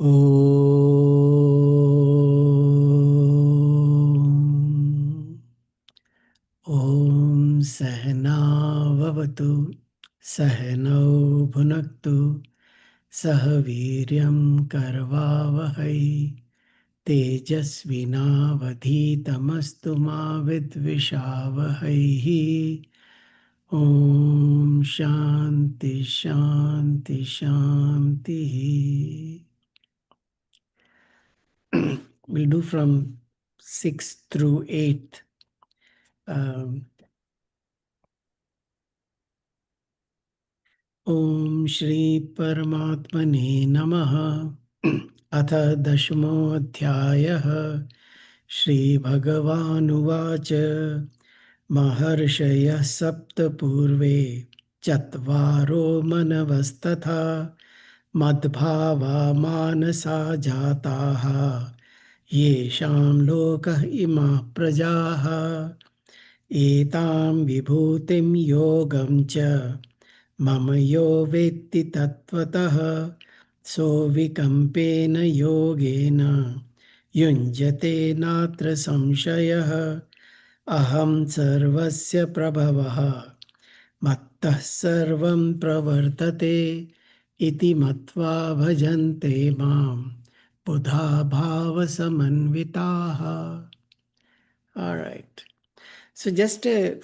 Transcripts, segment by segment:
Om Om Sahana Vavatu Sahano Bhunaktu Sahaviryam Karvavahai Tejasvinavadhitamastu ma vidvishavahai. Om Shanti Shanti Shanti. We'll do from 6th through 8th. Om Shri Paramatmane Namaha. अथ दशमोऽध्यायः श्रीभगवानुवाच महर्षयः सप्त पूर्वे चत्वारो मनवस्तथा मद्भावा मानसा जाताः येषां लोकः इमाः प्रजाः एतां विभूतिं योगं च मम यो वेत्ति तत्त्वतः सोऽविकम्पेन योगेन युञ्जते नात्र संशयः अहं सर्वस्य प्रभवः मत्तः सर्वं प्रवर्तते इति मत्वा भजन्ते मां बुधा भावसमन्विताः. All right. So just a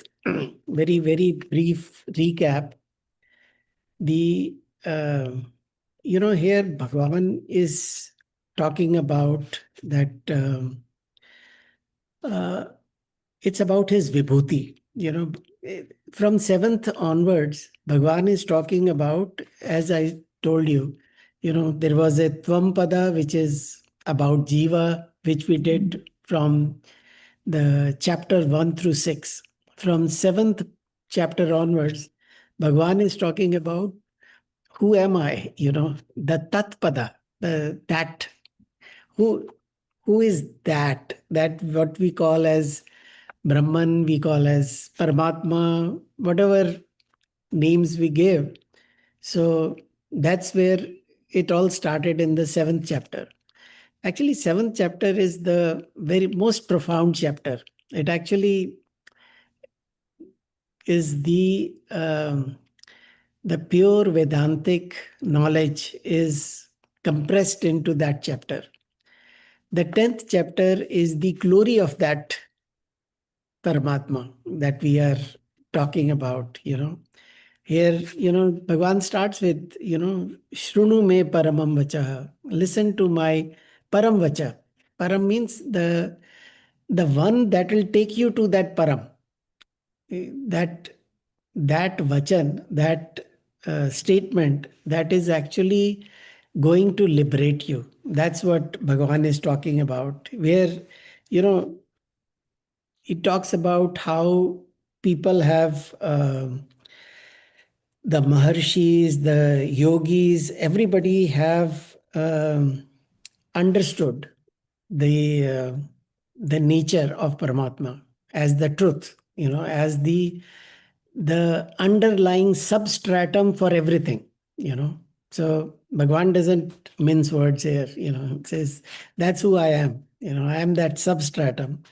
very, very brief recap. The here Bhagavan is talking about that it's about his Vibhuti. From 7th onwards, Bhagavan is talking about, as I told you, there was a Tvam which is about Jiva, which we did from the chapter 1 through 6. From 7th chapter onwards, Bhagavan is talking about who am I? The Tatpada, that. Who is that? That what we call as Brahman, we call as Paramatma, whatever names we give. So that's where it all started in the 7th chapter. Actually, 7th chapter is the very most profound chapter. It actually is the pure Vedantic knowledge is compressed into that chapter. The 10th chapter is the glory of that Paramatma that we are talking about. Here, Bhagavan starts with, Shrunu me paramam vachaha. Listen to my param vacha. Param means the one that will take you to that param. That vachan, that statement, that is actually going to liberate you. That's what Bhagavan is talking about. Where, it talks about how people have the Maharshis, the yogis, everybody have understood the nature of Paramatma as the truth, as the underlying substratum for everything. So Bhagavan doesn't mince words here. It says that's who I am. I am that substratum.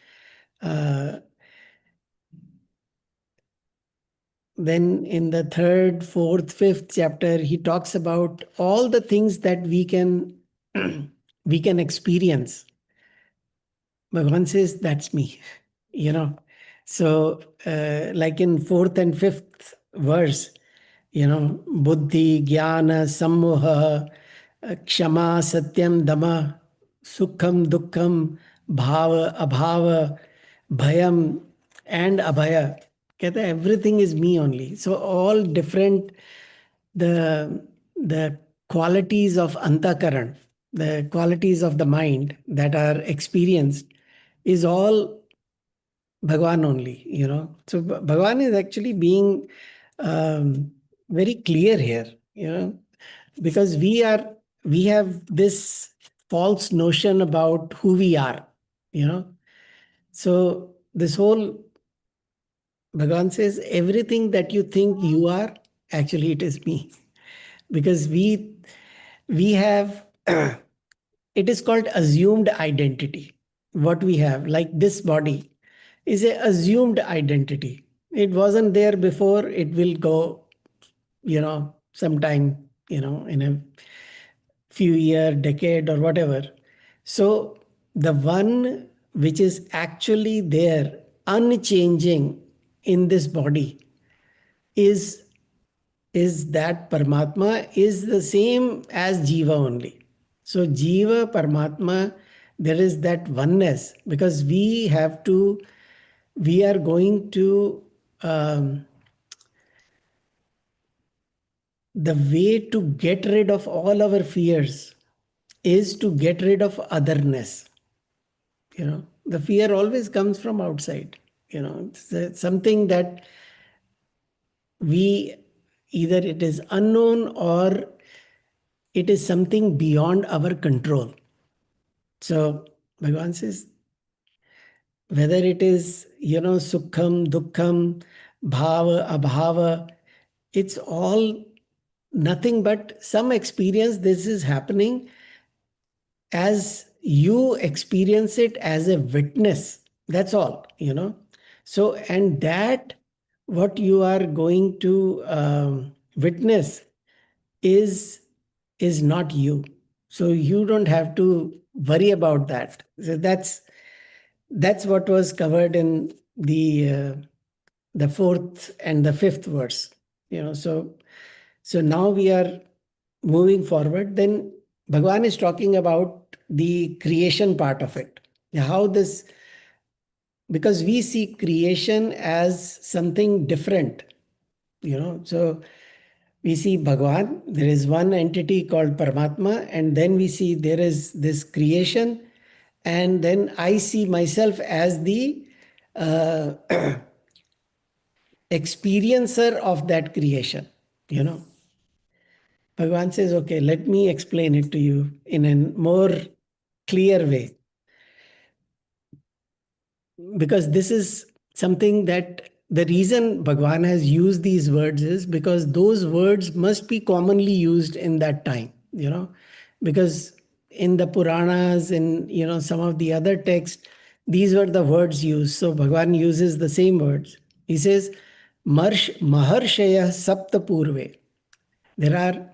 Then in the 3rd, 4th, 5th chapter, he talks about all the things that we can we can experience. Bhagavan says, that's me. So like in 4th and 5th verse, buddhi, jnana, sammoha, kshama, satyam, dama, sukham, dukkham, bhava, abhava, bhayam, and abhaya. कहता है everything is me only. So all different the qualities of antakaran, the qualities of the mind that are experienced is all Bhagavan only, So Bhagavan is actually being very clear here, because we have this false notion about who we are, So this whole Bhagavan says everything that you think you are, actually it is me. Because we have it is called assumed identity. What we have, like this body, is a assumed identity. It wasn't there before, it will go, sometime, in a few year, decade, or whatever. So the one which is actually there, unchanging in this body, is that Paramatma is the same as Jiva only. So Jiva, Paramatma, there is that oneness, because we are going to, the way to get rid of all our fears is to get rid of otherness. The fear always comes from outside. It's something that we, either it is unknown or it is something beyond our control. So Bhagavan says, whether it is, sukham, dukkham, bhava, abhava, it's all nothing but some experience. This is happening as you experience it as a witness. That's all. So, and that what you are going to witness is not you. So you don't have to worry about that. So that's what was covered in the fourth and the fifth verse. So now we are moving forward. Then Bhagavan is talking about the creation part of it. How this, because we see creation as something different. So we see Bhagavan, there is one entity called Paramatma, and then we see there is this creation, and then I see myself as the uh, experiencer of that creation. Bhagavan says, okay, let me explain it to you in a more clear way. Because this is something that the reason Bhagavan has used these words is because those words must be commonly used in that time. Because in the Puranas and some of the other texts, these were the words used. So Bhagavan uses the same words. He says, Maharshaya Sapta Purve. There are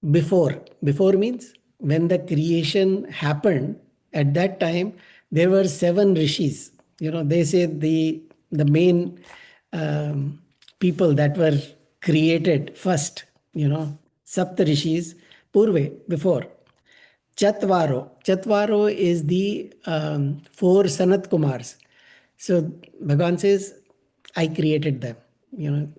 before means when the creation happened, at that time there were seven rishis. They say the main people that were created first. Sapta rishis purve, before. Chatvaro is the four Sanat Kumars. So Bhagavan says, I created them.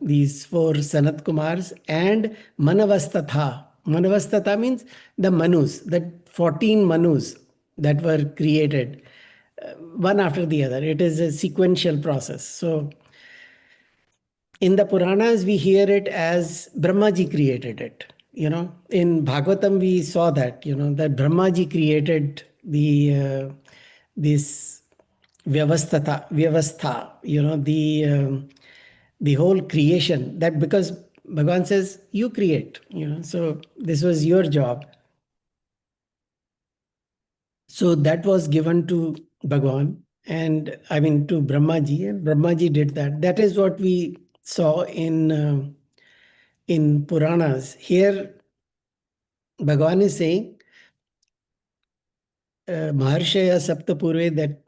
These four Sanat Kumars and Manavastatha. Manavastatha means the Manus, the 14 Manus that were created, one after the other. It is a sequential process. So in the Puranas, we hear it as Brahmaji created it. In Bhagavatam, we saw that Brahmaji created this vyavastha, the whole creation. That because Bhagavan says, you create, so this was your job. So that was given to Bhagavan, and I mean to Brahmaji, and Brahmaji did that. That is what we saw in Puranas. Here, Bhagavan is saying, Maharshaya Saptapurve, that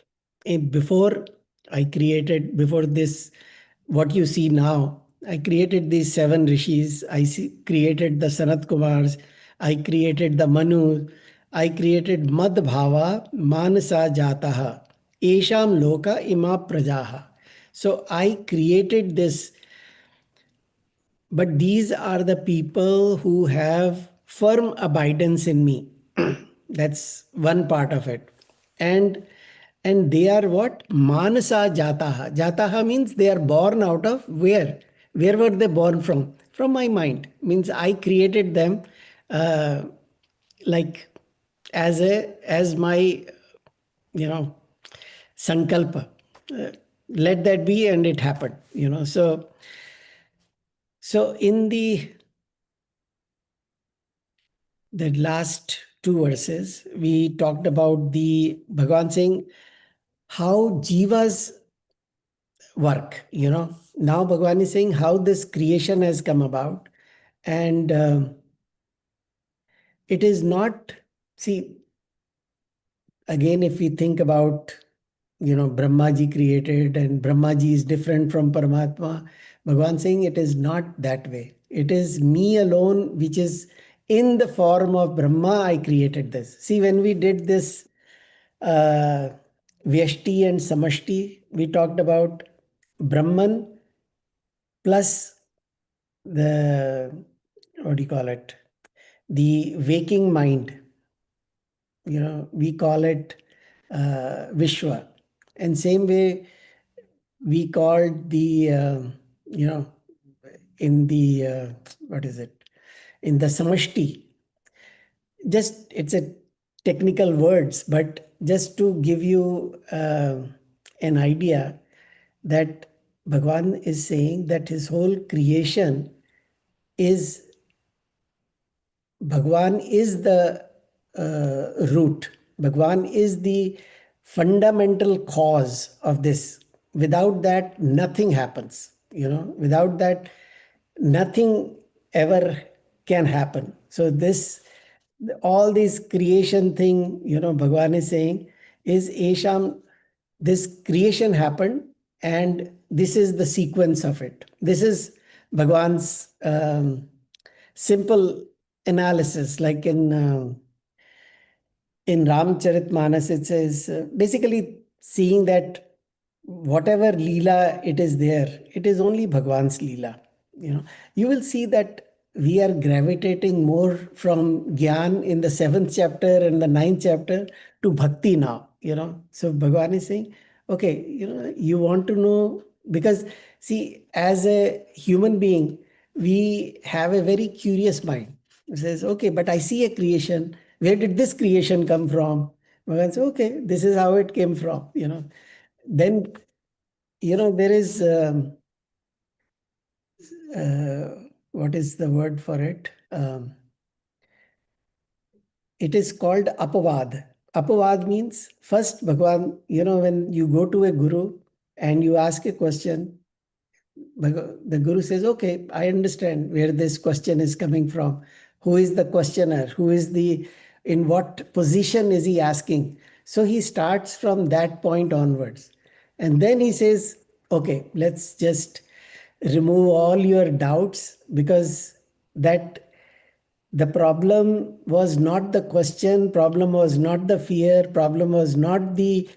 before this, what you see now, I created these seven rishis, created the Sanat Kumars, I created the Manu, I created Mad Bhava Manasa Jataha, Esham Loka Ima Prajaha. So I created this, but these are the people who have firm abidance in me. That's one part of it. And they are what? Manasa Jataha. Jataha means they are born out of where? Where were they born from? From my mind. Means I created them uh, like as my sankalpa. Let that be, and it happened. So in the the last two verses, we talked about the Bhagavan saying how jivas work. Now Bhagavan is saying how this creation has come about, and it is not. See, again, if we think about, Brahmaji created and Brahmaji is different from Paramatma, Bhagavan saying it is not that way. It is me alone, which is in the form of Brahma, I created this. See, when we did this uh, Vyashti and Samashti, we talked about Brahman plus the, what do you call it? The waking mind. We call it Vishwa. And same way, we called the, you know, in the, what is it? In the Samashti, just it's a technical words, but just to give you an idea that Bhagavan is saying that his whole creation is, Bhagwan is the root. Bhagwan is the fundamental cause of this. Without that, nothing happens. Without that, nothing ever can happen. So this, all this creation thing, Bhagwan is saying is Esham, this creation happened, and this is the sequence of it. This is Bhagwan's simple analysis, like in Ramcharitmanas, it says basically seeing that whatever Leela it is there, it is only Bhagwan's Leela. You will see that we are gravitating more from Gyan in the 7th chapter and the 9th chapter to Bhakti now. So Bhagwan is saying, okay, you want to know, because see, as a human being, we have a very curious mind. It says, okay, but I see a creation. Where did this creation come from? Bhagavan says, okay, this is how it came from. Then, there is, what is the word for it? It is called apavad. Apavad means first, Bhagavan, when you go to a guru and you ask a question, the guru says, okay, I understand where this question is coming from. Who is the questioner? In what position is he asking? So he starts from that point onwards. And then he says, okay, let's just remove all your doubts, because that the problem was not the question, problem was not the fear, problem was not the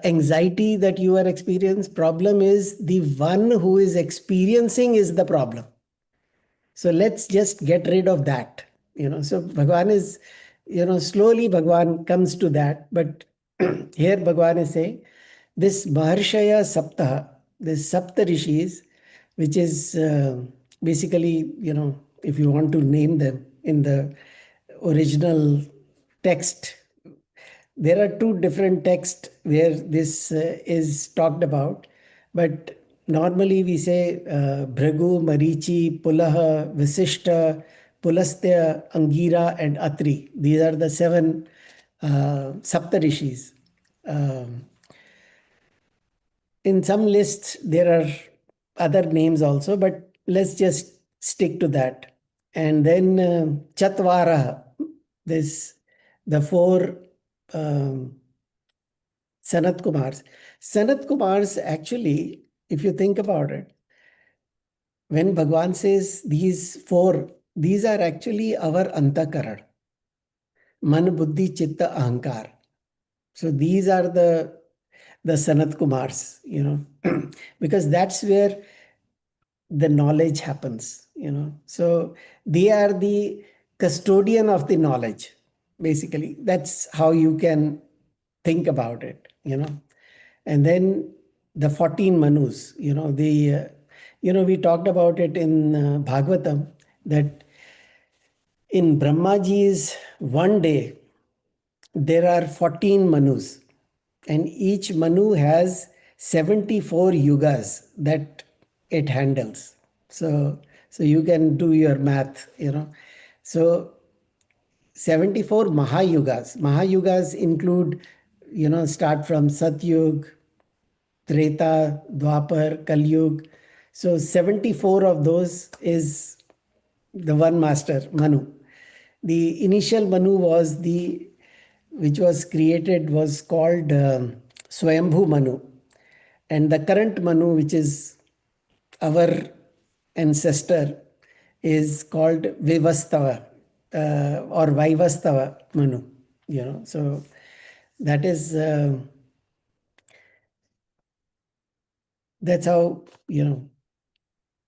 anxiety that you are experiencing. Problem is the one who is experiencing is the problem. So let's just get rid of that. So Bhagwan is, slowly Bhagwan comes to that. But here Bhagwan is saying this Maharshaya Saptaha, this Sapta Rishis, which is basically, if you want to name them in the original text, there are two different texts where this is talked about, but normally we say Bhragu, Marichi, Pulaha, Visishta, Pulastya, Angira, and Atri. These are the seven Saptarishis. Um, in some lists, there are other names also, but let's just stick to that. And then Chatvara, this the four um, Sanat Kumars. Sanat Kumars, actually, if you think about it, when Bhagwan says these four, these are actually our antakaran, man, buddhi, chitta, ahankar. So these are the Sanat Kumars, because that's where the knowledge happens. So they are the custodian of the knowledge, basically. That's how you can think about it. And then the 14 Manus, we talked about it in Bhagavatam, that in Brahmaji's one day, there are 14 Manus, and each Manu has 74 yugas that it handles. So you can do your math. So 74 Mahayugas. Mahayugas include, start from Satyug, Treta, Dwapar, Kalyug. So 74 of those is the one master, Manu. The initial Manu which was created, was called Swayambhu Manu. And the current Manu, which is our ancestor, is called Vivastava or Vaivastava Manu. So that is that's how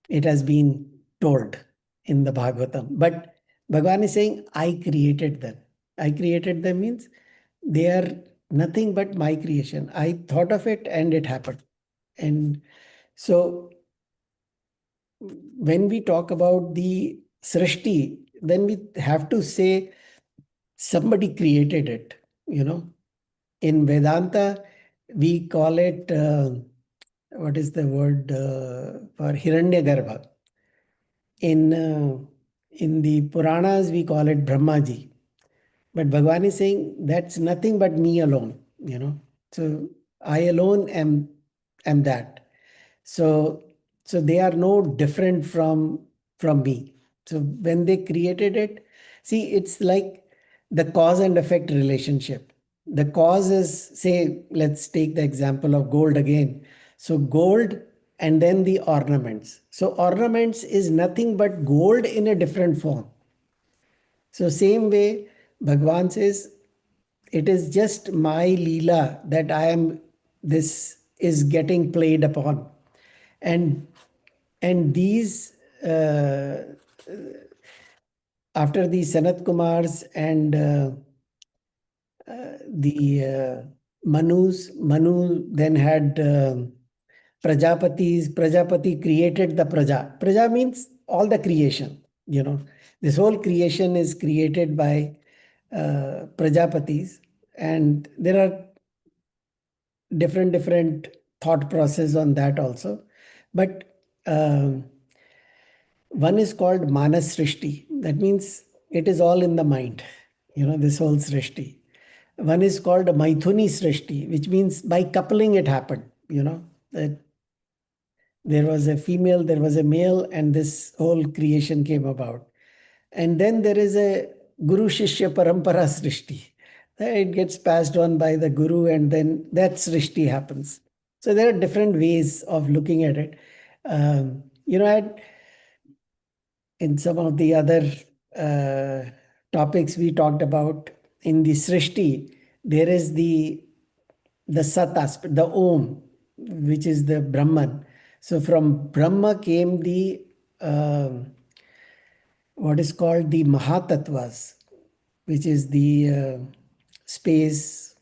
it has been told in the Bhagavatam. But Bhagavan is saying, I created them. I created them means they are nothing but my creation. I thought of it and it happened. And so when we talk about the Srishti, then we have to say somebody created it. In Vedanta, we call it, what is the word for Hiranyagarbha? In the Puranas, we call it Brahmaji. But Bhagavan is saying that's nothing but me alone. So I alone am that. So they are no different from me. So when they created it, see, it's like the cause and effect relationship. The cause is, say, let's take the example of gold again. So gold and then the ornaments. So ornaments is nothing but gold in a different form. So same way, Bhagwan says, it is just my Leela that this is getting played upon. And these, after the Sanat Kumars and the Manu then had Prajapatis. Prajapati created the Praja. Praja means all the creation. This whole creation is created by Prajapatis, and there are different thought process on that also. But one is called Manas Srishti. That means it is all in the mind, this whole Srishti. One is called Maithuni Srishti, which means by coupling it happened, that there was a female, there was a male, and this whole creation came about. And then there is a Guru Shishya Parampara Srishti. It gets passed on by the Guru, and then that Srishti happens. So there are different ways of looking at it. In some of the other topics we talked about, in the Srishti, there is the Sat aspect, the Om, which is the Brahman. So from Brahma came the what is called the Mahatattvas, which is the space,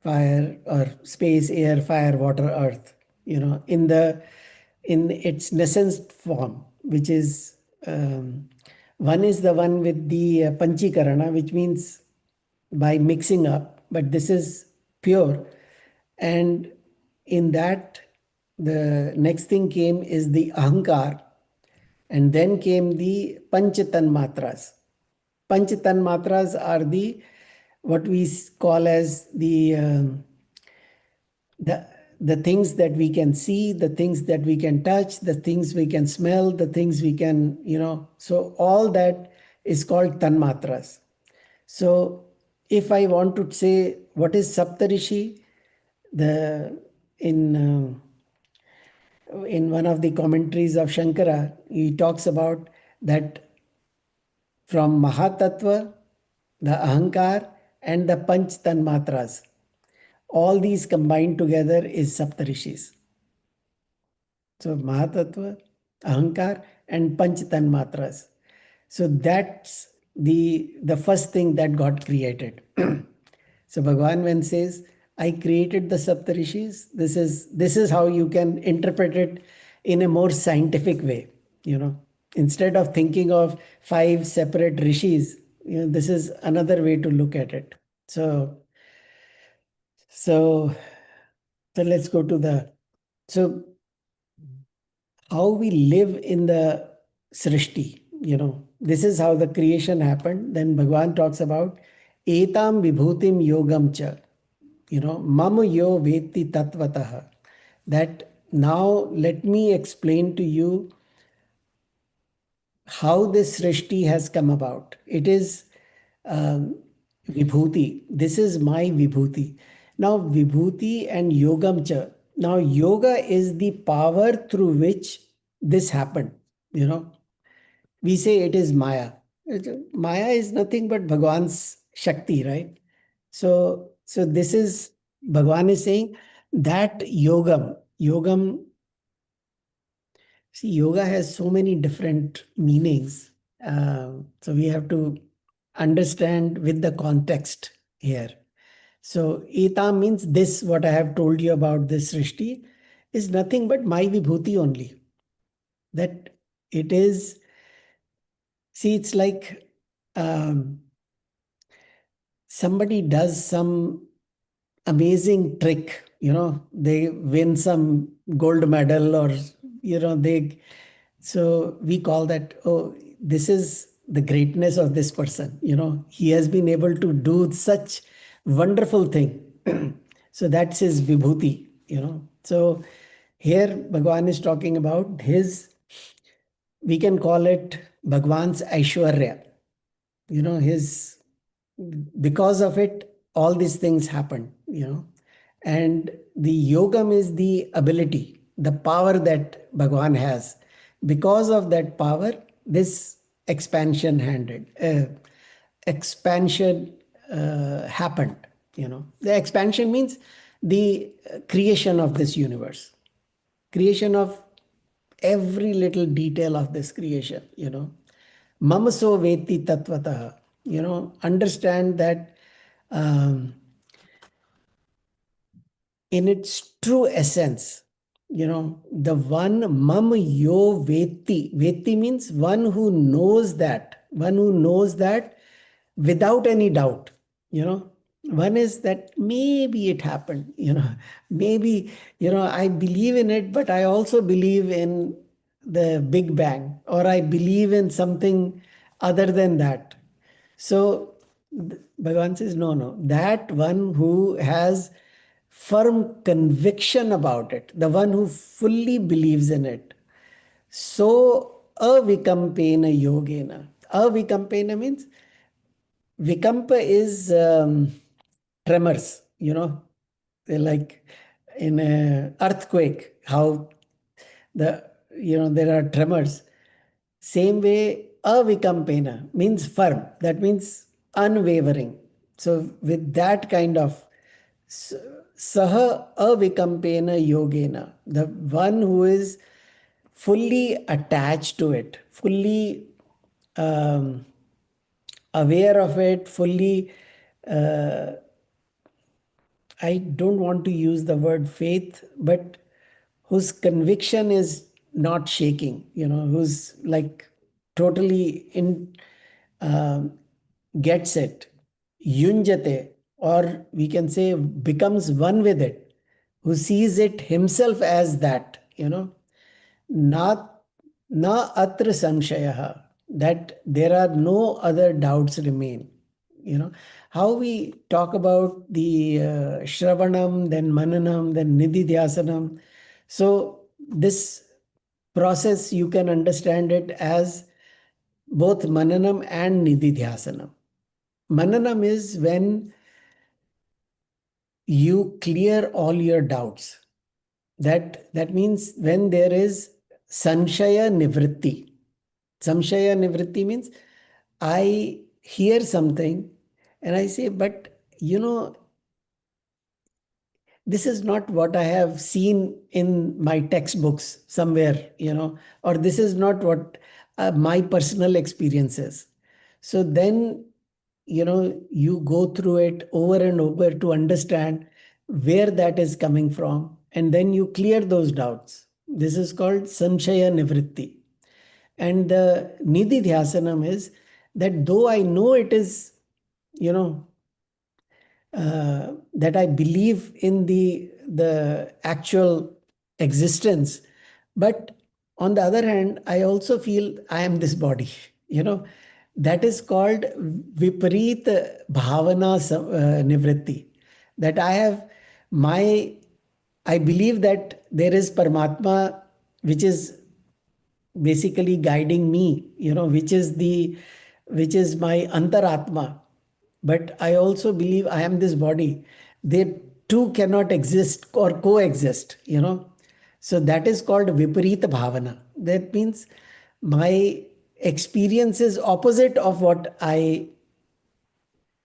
fire, or space, air, fire, water, earth. In its essence form, which is one is the one with the Panchikarana, which means by mixing up, but this is pure. And in that, the next thing came is the Ahankar, and then came the Panchatan Matras. Panchatan Matras are the what we call as the the things that we can see, the things that we can touch, the things we can smell, the things we can, so all that is called Tanmatras. So if I want to say what is Saptarishi, the in one of the commentaries of Shankara, he talks about that from Mahatattva, the Ahankar, and the Panch Tanmatras. All these combined together is Saptarishis. So Mahatattva, Ahankar, and Panch Tanmatras. So that's the first thing that got created. So Bhagavan when says, I created the Saptarishis, this is how you can interpret it in a more scientific way. Instead of thinking of 5 separate rishis, this is another way to look at it. So let's go to so how we live in the Srishti, this is how the creation happened. Then Bhagavan talks about etam vibhutim yogam cha, mam yo veti tatvatah. That now let me explain to you how this Srishti has come about. It is um, Vibhuti. This is my Vibhuti. Now, Vibhuti and Yogam cha. Now, yoga is the power through which this happened. We say it is Maya. Maya is nothing but Bhagwan's Shakti, right? So this is Bhagwan is saying that Yogam. See, yoga has so many different meanings. So we have to understand with the context here. So Eta means this, what I have told you about this Srishti, is nothing but my Vibhuti only. That it is, see, it's like somebody does some amazing trick, they win some gold medal or, so we call that, oh, this is the greatness of this person. He has been able to do such wonderful thing. So that's his vibhuti. So here Bhagwan is talking about his, we can call it Bhagwan's Aishwarya. His, because of it, all these things happen. And the yogam is the ability, the power that Bhagwan has. Because of that power, this expansion happened. The expansion means the creation of this universe, creation of every little detail of this creation. Mamaso veti tatvatah. Understand that in its true essence, the one mam yo veti. Veti means one who knows that without any doubt. One is that maybe it happened, maybe, I believe in it, but I also believe in the Big Bang, or I believe in something other than that. So Bhagavan says, no, no, that one who has firm conviction about it, the one who fully believes in it. So avikampena yogena. Avikampena means vikampa is tremors, like in an earthquake, how there are tremors. Same way, avikampena means firm. That means unwavering. So with that kind of saha avikampena yogena, the one who is fully attached to it, fully aware of it, fully, I don't want to use the word faith, but whose conviction is not shaking, who's like totally in, gets it, yunjate, or we can say becomes one with it, who sees it himself as that, not na atra samshayah, that there are no other doubts remain. How we talk about the shravanam, then mananam, then nididhyasanam. So this process, you can understand it as both mananam and nididhyasanam. Mananam is when you clear all your doubts. That means when there is sanshaya nivritti. Samshaya nivritti means I hear something and I say, but this is not what I have seen in my textbooks somewhere, or this is not what my personal experience is. So then, you go through it over and over to understand where that is coming from, and then you clear those doubts. This is called Samshaya Nivritti. And the Nidhi Dhyasanam is that though I know it is, that I believe in the actual existence, but on the other hand, I also feel I am this body. you know, that is called viparit bhavana nivritti. That my, I believe that there is Paramatma, which is basically guiding me, which is my antaratma. But I also believe I am this body. They two cannot exist or coexist. So that is called viparita bhavana. That means my experience is opposite of what I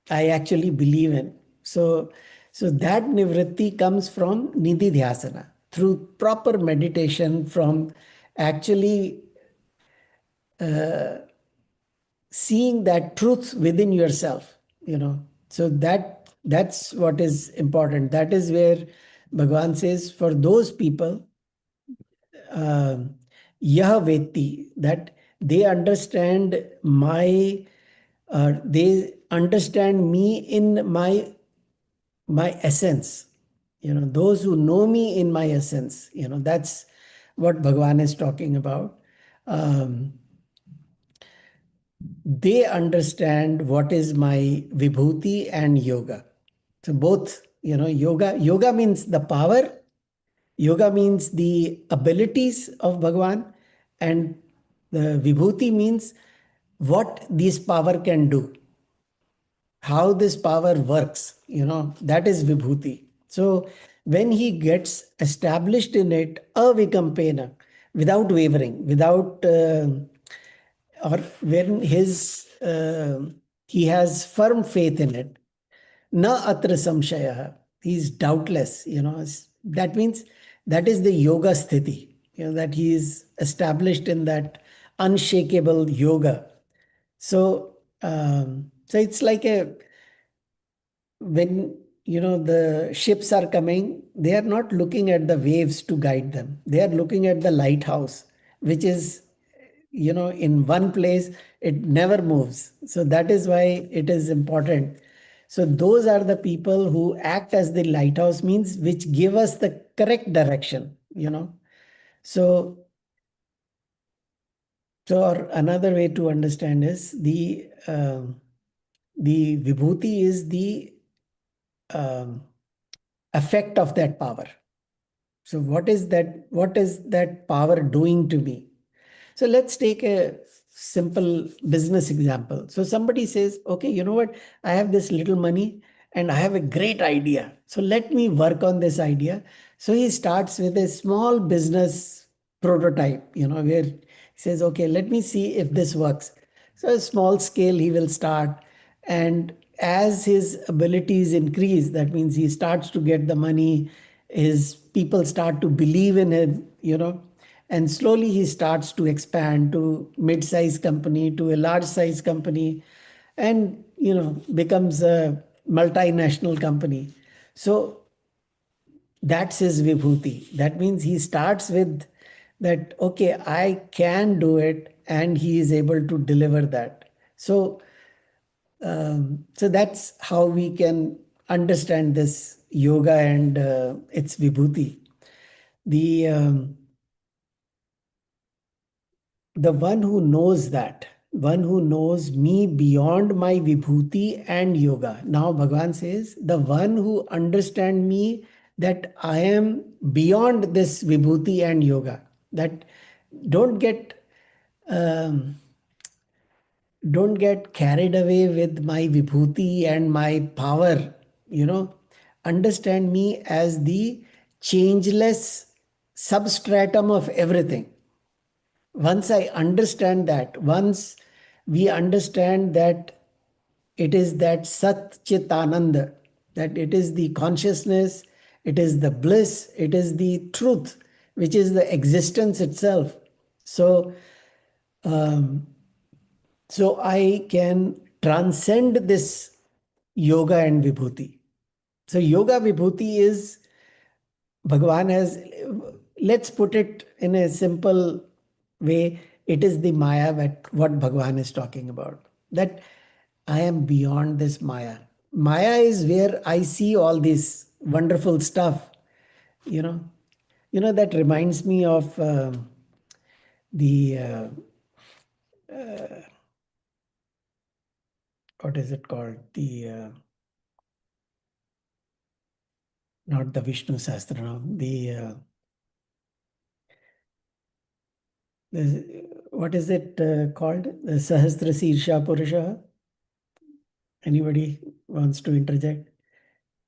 actually believe in. So that nivritti comes from nidhi dhyasana through proper meditation, from actually seeing that truth within yourself. So that's what is important. That is where Bhagavan says, for those people, yah veti, that they understand they understand me in my essence. Those who know me in my essence. That's what Bhagavan is talking about. Um, they understand what is my vibhuti and yoga. So both, yoga means the power, yoga means the abilities of Bhagavan, and the vibhuti means what this power can do, how this power works. That is vibhuti. So when he gets established in it, avikampena, without wavering, without or when he has firm faith in it, na atra samshaya, he's doubtless. That means that is the yoga sthiti, that he is established in that unshakable yoga. So it's like a, when the ships are coming, they are not looking at the waves to guide them, they are looking at the lighthouse, which is in one place, it never moves. So that is why it is important. So those are the people who act as the lighthouse, means which give us the correct direction. So so or another way to understand is the vibhuti is the um, effect of that power. So what is that power doing to me? So let's take a simple business example. So somebody says, okay, you know what? I have this little money and I have a great idea. So let me work on this idea. So he starts with a small business prototype, where he says, okay, let me see if this works. So a small scale he will start. And as his abilities increase, that means he starts to get the money, his people start to believe in him. And slowly he starts to expand to mid-size company, to a large size company, and becomes a multinational company. So that's his vibhuti. That means he starts with that, okay, I can do it, and he is able to deliver that. So that's how we can understand this yoga and its vibhuti. The one who knows that, one who knows me beyond my vibhuti and yoga. Now, Bhagavan says, the one who understand me, that I am beyond this vibhuti and yoga. That don't get um, don't get carried away with my vibhuti and my power. You know, understand me as the changeless substratum of everything. Once I understand that, once we understand that it is that Sat Chit Ananda, that it is the consciousness, it is the bliss, it is the truth, which is the existence itself. So, um, so I can transcend this yoga and vibhuti. So, yoga vibhuti is Bhagavan has, let's put it in a simple way, it is the Maya that what Bhagavan is talking about. That I am beyond this Maya. Maya is where I see all this wonderful stuff, you know. That reminds me of the what is it called? Not the Vishnu Sahasranam, what is it called? The Sahasra Sirsha Purusha. Anybody wants to interject?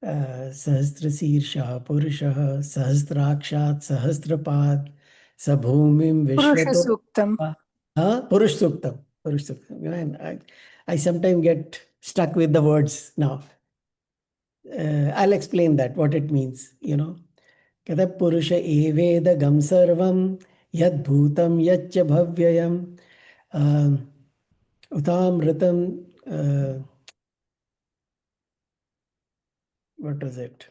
Sahasra Sirsha Purusha Sahasrakshat Sahasrapad Sabhumim Purusha Vishwato. Suktam. Purush Suktam. Purush Suktam. And I sometimes get stuck with the words now. I'll explain that, what it means, Kada Purusha evedagam sarvam yad bhutam yaccha bhavyayam utamritam. What was it?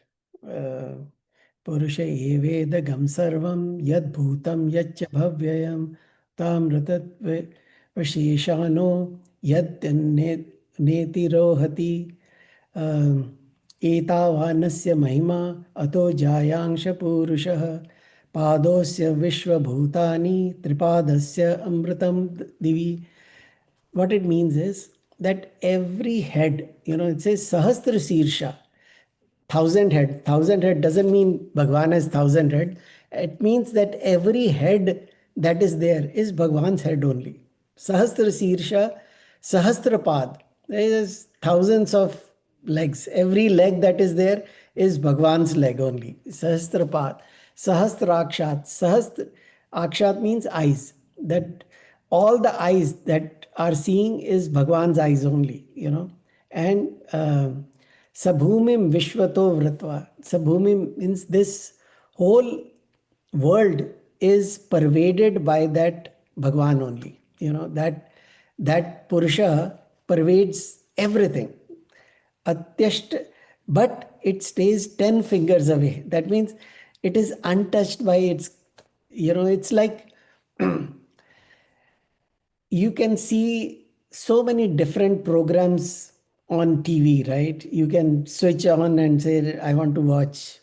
Purusha evedagam sarvam yad bhutam yaccha bhavyayam tamritat vasheshano yad neti rohati एतावानस्य महिमा अतो जायांश पुरुषः पादोस्य विश्वभूतानि त्रिपादस्य अमृतं दिवि. What it means is that every head, it says Sahasra Sirsha, thousand head. Thousand head doesn't mean Bhagwan has thousand head. It means that every head that is there is Bhagwan's head only. Sahasra Sirsha, Sahasrapad. There is thousands of legs. Every leg that is there is Bhagwan's leg only. Sahasrapad. Sahasrakshat. Akshat means eyes. That all the eyes that are seeing is Bhagwan's eyes only. And Sabhumim Vishwato Vritva. Sabhumim means this whole world is pervaded by that Bhagwan only. That Purusha pervades everything. Atyasht, but it stays 10 fingers away. That means it is untouched by it's like you can see so many different programs on TV, right? You can switch on and say, I want to watch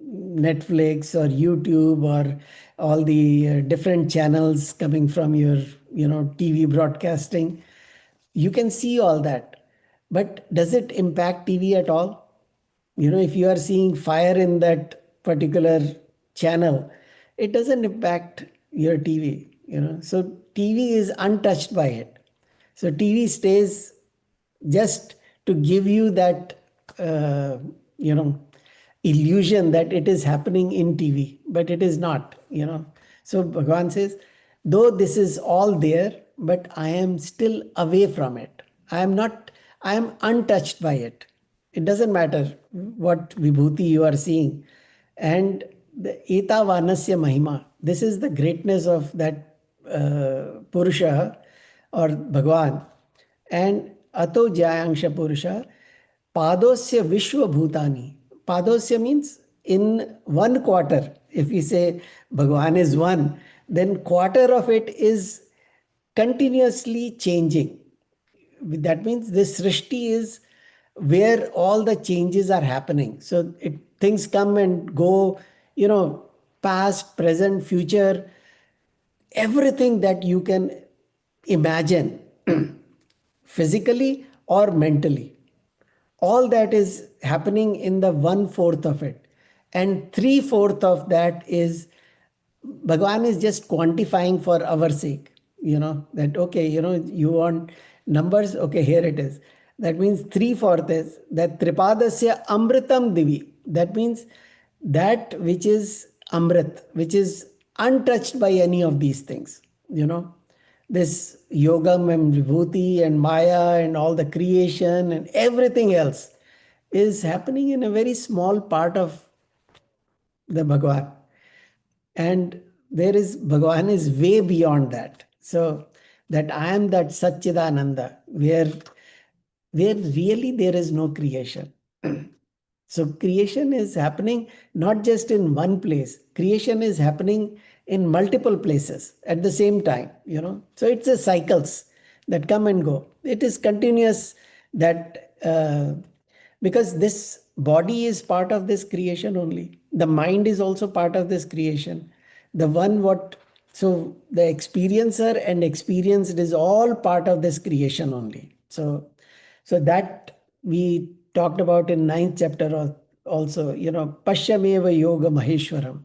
Netflix or YouTube or all the different channels coming from your, TV broadcasting. You can see all that. But does it impact TV at all? If you are seeing fire in that particular channel, it doesn't impact your TV. So TV is untouched by it. So TV stays just to give you that, illusion that it is happening in TV, but it is not. So Bhagavan says, though this is all there, but I am still away from it. I am untouched by it. It doesn't matter what Vibhuti you are seeing. And the Eta Vanasya Mahima, this is the greatness of that Purusha or Bhagwan. And Ato Jayangsha Purusha, Padosya Vishwa Bhutani. Padosya means in 1/4. If we say Bhagwan is one, then quarter of it is continuously changing. That means this Srishti is where all the changes are happening. So things come and go, past, present, future, everything that you can imagine physically or mentally. All that is happening in the 1/4 of it. And 3/4 of that is Bhagwan is just quantifying for our sake, that, okay, you want numbers, okay, here it is. That means 3/4 is that Tripadasya Amritam Divi. That means that which is Amrit, which is untouched by any of these things. This Yogam and Vibhuti and Maya and all the creation and everything else is happening in a very small part of the Bhagwan. And there is Bhagavan is way beyond that. So that I am that Satchidananda, where really there is no creation. So creation is happening not just in one place. Creation is happening in multiple places at the same time. So it's a cycles that come and go. It is continuous that because this body is part of this creation only. The mind is also part of this creation. So the experiencer and experienced is all part of this creation only. So So that we talked about in ninth chapter also, Pashyameva Yoga Maheshwaram.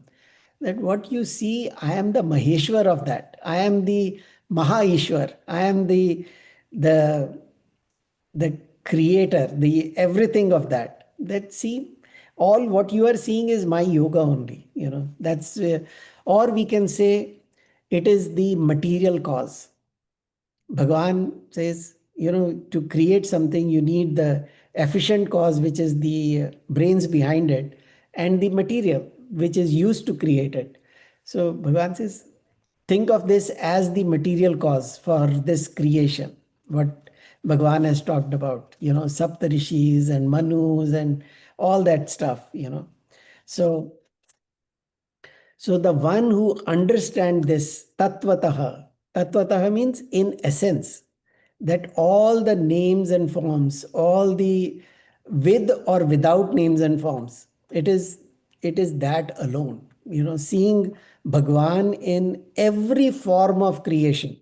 That what you see, I am the Maheshwar of that. I am the Maha Ishwar. I am the the creator, the everything of that. That see, all what you are seeing is my yoga only. That's or we can say it is the material cause. Bhagavan says, to create something, you need the efficient cause, which is the brains behind it, and the material, which is used to create it. So Bhagavan says, think of this as the material cause for this creation. What Bhagavan has talked about, Saptarishis and Manus and all that stuff. So so the one who understands this tattvataha means in essence, that all the names and forms, all the with or without names and forms, it is that alone. Seeing Bhagwan in every form of creation.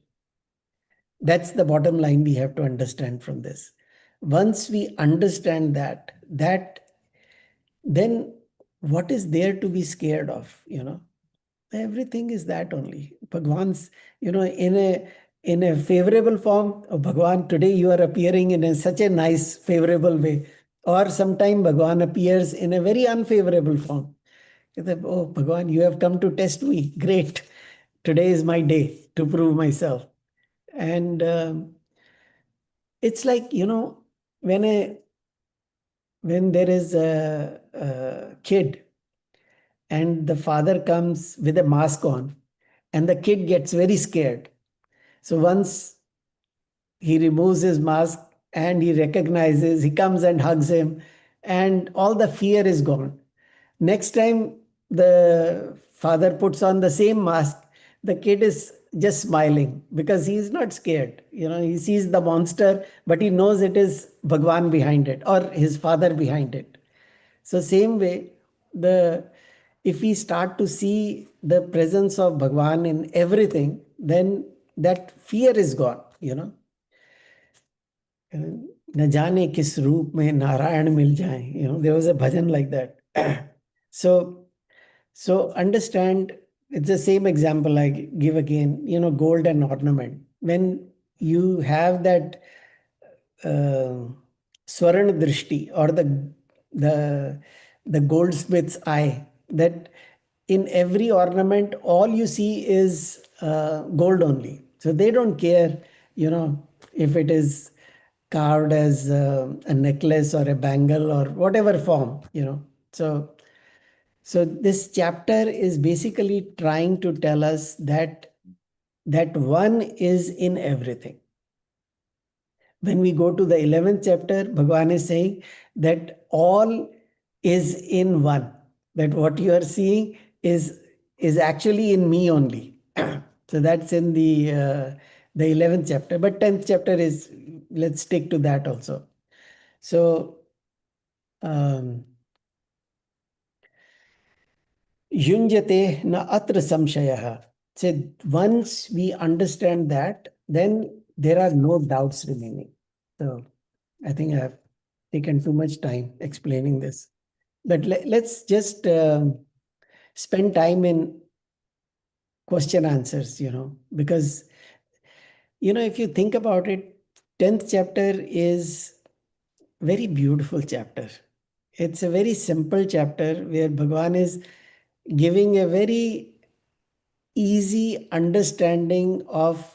That's the bottom line we have to understand from this. Once we understand that then what is there to be scared of? Everything is that only. Bhagwan's, in a favorable form of Bhagwan, today you are appearing in such a nice, favorable way. Or sometime Bhagwan appears in a very unfavorable form. Oh, Bhagwan, you have come to test me. Great. Today is my day to prove myself. And it's like, when a when there is a kid and the father comes with a mask on and the kid gets very scared. So once he removes his mask and he recognizes, he comes and hugs him, and all the fear is gone. Next time the father puts on the same mask, the kid is just smiling because he is not scared. He sees the monster, but he knows it is Bhagwan behind it or his father behind it. So same way, the if we start to see the presence of Bhagwan in everything, then that fear is gone. न जाने किस रूप में नारायण मिल जाए. There was a bhajan like that. So understand, it's the same example I give again. Gold and ornament. When you have that uh, swarana drishti, or the the goldsmith's eye, that in every ornament all you see is gold only. So they don't care, if it is carved as a necklace or a bangle or whatever form. So this chapter is basically trying to tell us that one is in everything. When we go to the 11th chapter, Bhagavan is saying that all is in one. That what you are seeing is actually in me only. So that's in the 11th chapter. But 10th chapter is, let's stick to that also. So Yunjate na atra samshayah. So once we understand that, then there are no doubts remaining. So I think I have taken too much time explaining this. But let's just spend time in question answers, because, if you think about it, 10th chapter is very beautiful chapter. It's a very simple chapter where Bhagavan is giving a very easy understanding of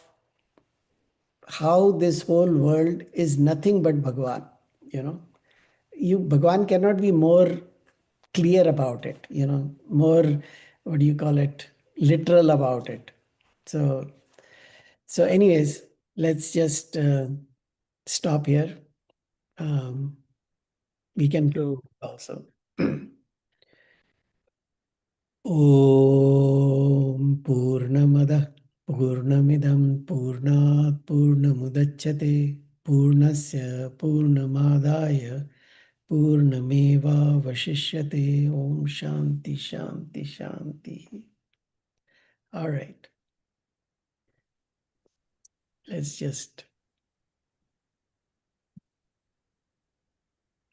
how this whole world is nothing but Bhagavan. Bhagavan cannot be more clear about it, more, what do you call it, literal about it. So anyways, let's just stop here. We can do also. Om Purnamada Purnamidam Purnat Purnamudachyate Purnasya Purnamadaya Purnameva Vashishyate. Om Shanti Shanti Shanti. All right. Let's just